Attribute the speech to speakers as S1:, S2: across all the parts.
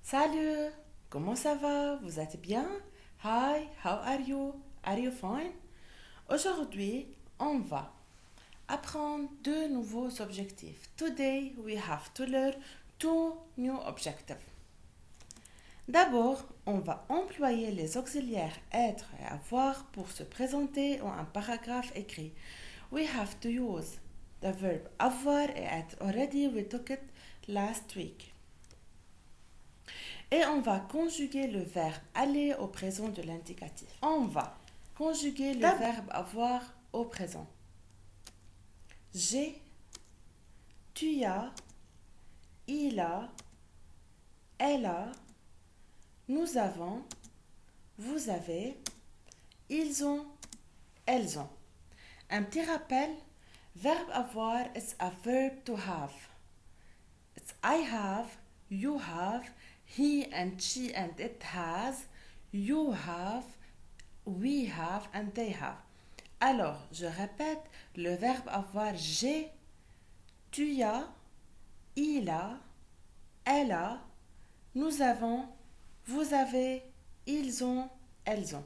S1: Salut, comment ça va? Vous êtes bien? Hi, how are you? Are you fine? Aujourd'hui, on va apprendre deux nouveaux objectifs. Today, we have to learn two new objectives. D'abord, on va employer les auxiliaires être et avoir pour se présenter en un paragraphe écrit. We have to use the verb avoir et être. Already we took it last week. Et on va conjuguer le verbe aller au présent de l'indicatif. On va conjuguer le verbe avoir au présent. J'ai, tu as, il a, elle a, nous avons, vous avez, ils ont, elles ont. Un petit rappel, verbe avoir is a verb to have. It's I have, you have, he and she and it has, you have, we have and they have. Alors, je répète, le verbe avoir j'ai, tu as, il a, elle a, nous avons, vous avez, ils ont, elles ont.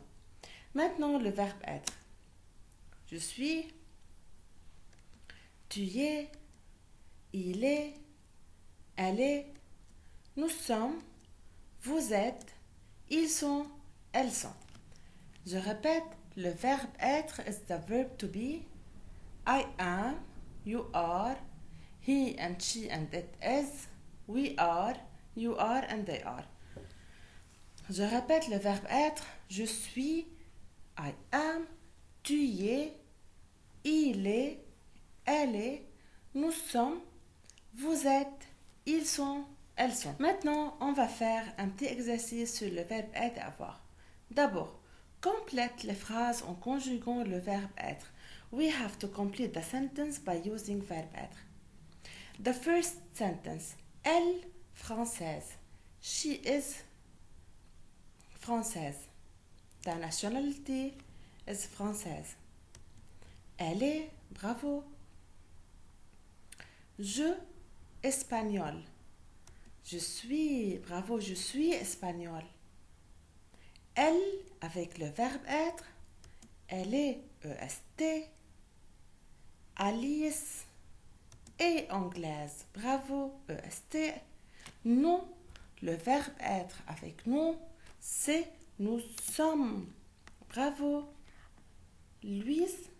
S1: Maintenant, le verbe être. Je suis, tu es, il est, elle est, nous sommes, vous êtes, ils sont, elles sont. Je répète, le verbe être is the verb to be. I am, you are, he and she and it is, we are, you are and they are. Je répète le verbe être, je suis, I am, tu y es, il est, elle est, nous sommes, vous êtes, ils sont, elles sont. Maintenant, on va faire un petit exercice sur le verbe être et avoir. D'abord, complète les phrases en conjuguant le verbe être. We have to complete the sentence by using verb être. The first sentence, elle, française. She is française. The nationality is française. Elle est, bravo. Je, espagnol. Je suis, bravo, je suis espagnol. Elle, avec le verbe être, elle est EST. Alice est anglaise, bravo, EST. Nous, le verbe être avec nous, c'est nous sommes, bravo. Louise,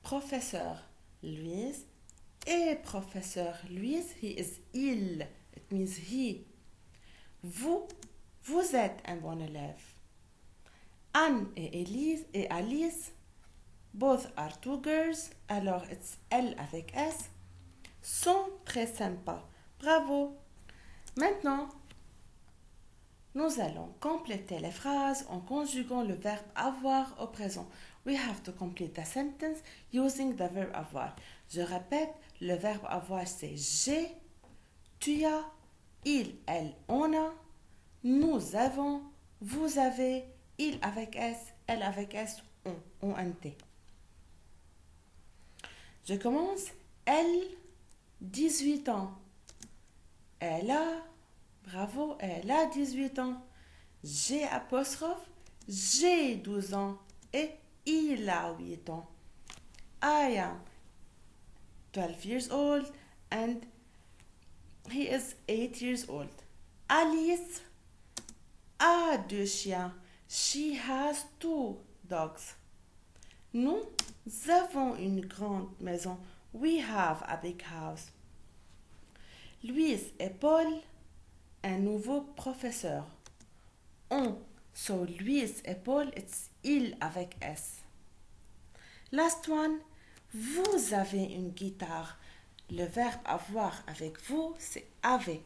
S1: professeur. Louise est professeur. Louise, he is il. It means he. Vous, vous êtes un bon élève. Anne et Elise et Alice, both are two girls, alors it's elle avec S, sont très sympas. Bravo! Maintenant, nous allons compléter les phrases en conjuguant le verbe avoir au présent. We have to complete the sentence using the verb avoir. Je répète, le verbe avoir c'est j'ai, tu as, il, elle, on a, nous avons, vous avez, il avec S, elle avec S, on, T. Je commence. Elle, 18 ans. Elle a, bravo, elle a 18 ans. J'ai apostrophe, j'ai 12 ans. Et il a 8 ans. I am 12 years old and he is 8 years old. Alice a deux chiens. She has two dogs. Nous avons une grande maison. We have a big house. Louise et Paul, un nouveau professeur. On, so Louise et Paul, it's il avec S. Last one, vous avez une guitare. Le verbe avoir avec vous, c'est avez.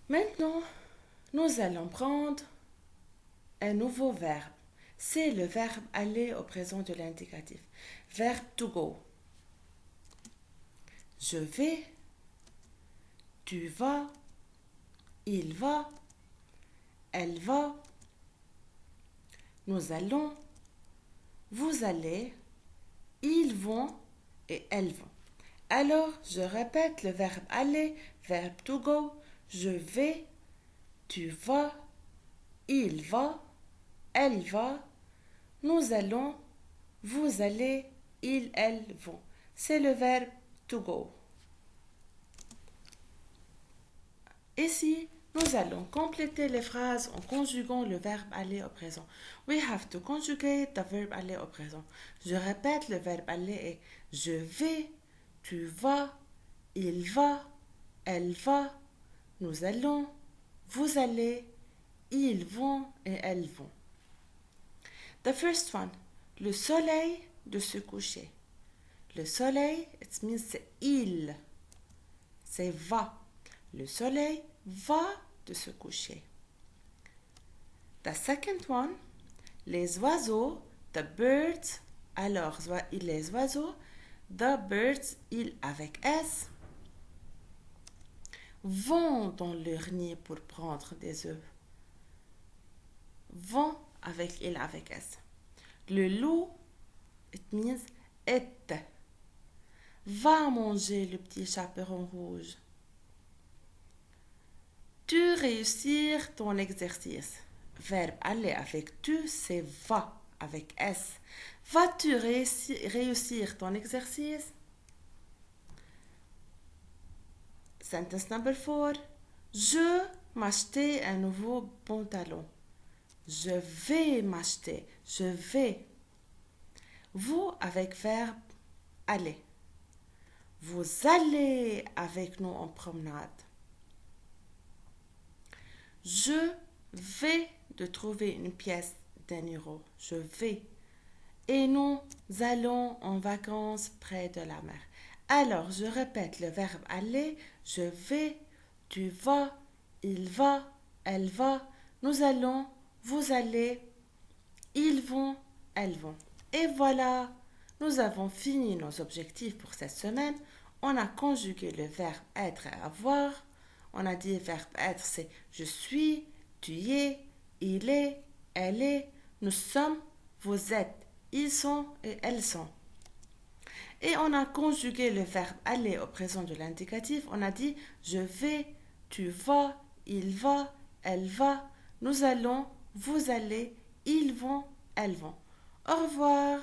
S1: Maintenant, nous allons prendre un nouveau verbe. C'est le verbe aller au présent de l'indicatif. Verbe to go. Je vais, tu vas, il va, elle va, nous allons, vous allez, ils vont et elles vont. Alors, je répète le verbe aller, verbe to go, je vais, tu vas, il va, elle va, nous allons, vous allez, ils, elles vont. C'est le verbe to go. Ici, nous allons compléter les phrases en conjuguant le verbe aller au présent. We have to conjugate the verb aller au présent. Je répète, le verbe aller est je vais, tu vas, il va, elle va, nous allons, vous allez, ils vont et elles vont. The first one, le soleil de se coucher. Le soleil, it means c'est il, c'est va. Le soleil va de se coucher. The second one, les oiseaux, the birds, alors les oiseaux, the birds, ils avec S, vont dans leur nid pour prendre des œufs. Vont avec il avec S. Le loup, it means est, va manger le petit chaperon rouge. Tu réussir ton exercice. Verbe aller avec tu, c'est va avec S. Vas-tu réussir ton exercice? Sentence number 4. Je m'acheter un nouveau pantalon. Je vais m'acheter. Je vais. Vous avec verbe aller. Vous allez avec nous en promenade. Je vais de trouver une pièce d'1 €. Je vais. Et nous allons en vacances près de la mer. Alors, je répète le verbe aller. Je vais, tu vas, il va, elle va, nous allons, vous allez, ils vont, elles vont. Et voilà, nous avons fini nos objectifs pour cette semaine. On a conjugué le verbe être et avoir. On a dit le verbe être, c'est je suis, tu y es, il est, elle est, nous sommes, vous êtes, ils sont et elles sont. Et on a conjugué le verbe aller au présent de l'indicatif. On a dit je vais, tu vas, il va, elle va, nous allons, vous allez, ils vont, elles vont. Au revoir.